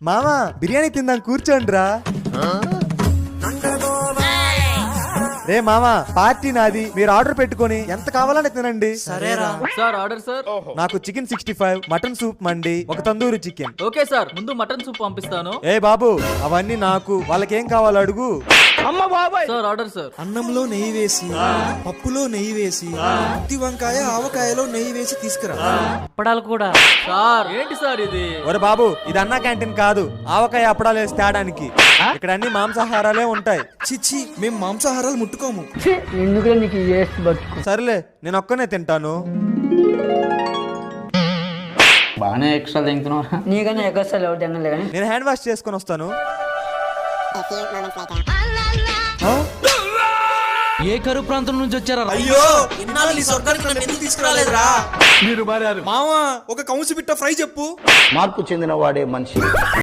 మామా బిర్యానీ తిందాం కూర్చోండి రా. రే మామా పార్టీ నాది, మీరు ఆర్డర్ పెట్టుకొని ఎంత కావాలని తినండి. సరేరా సార్ ఆర్డర్ సార్. నాకు చికెన్ 65, మటన్ సూప్ మండి, ఒక తందూరి చికెన్. ఓకే సార్, ముందు మటన్ సూప్ పంపిస్తాను. ఏ బాబు అవన్నీ నాకు, వాళ్ళకేం కావాలో అడుగు. Sir order sir. అన్నంలో నెయ్యి వేసి, పప్పులో నెయ్యి వేసి, గుత్తి వంకాయ ఆవకాయలో నెయ్యి వేసి తీసుకురా. అప్పడాలు కూడా. సార్ ఏంటి సార్ ఇది? ఒరే బాబు ఇది అన్నా క్యాంటీన్ కాదు, ఆవకాయ అప్పడాలు వేసి తేడానికి. ఇక్కడ అన్ని మాంసాహారాలే ఉంటాయి. చిచ్చి మేము మాంసాహారాలు ముట్టుకోము. ఎందుకు నీకు వేస్ట్ బతుకు. సర్లే నేను ఒక్కనే తింటాను. బాగానే ఎక్స్ట్రా తింటున్నావు. నీకన్నా ఎగస్టాలు ఎవరు తినలే కానీ నేను హ్యాండ్ వాష్ చేసుకొని వస్తాను. ఏ కరువు ప్రాంతం నుంచి వచ్చారా? అయ్యో ఇన్నాళ్ళు ఈ స్వర్గానికి నన్ను ఎందుకు తీసుకురాలేదురా? మావా ఒక కౌన్సి బిట్ట ఫ్రై చెప్పు. మార్పు చెందిన వాడే మనిషి.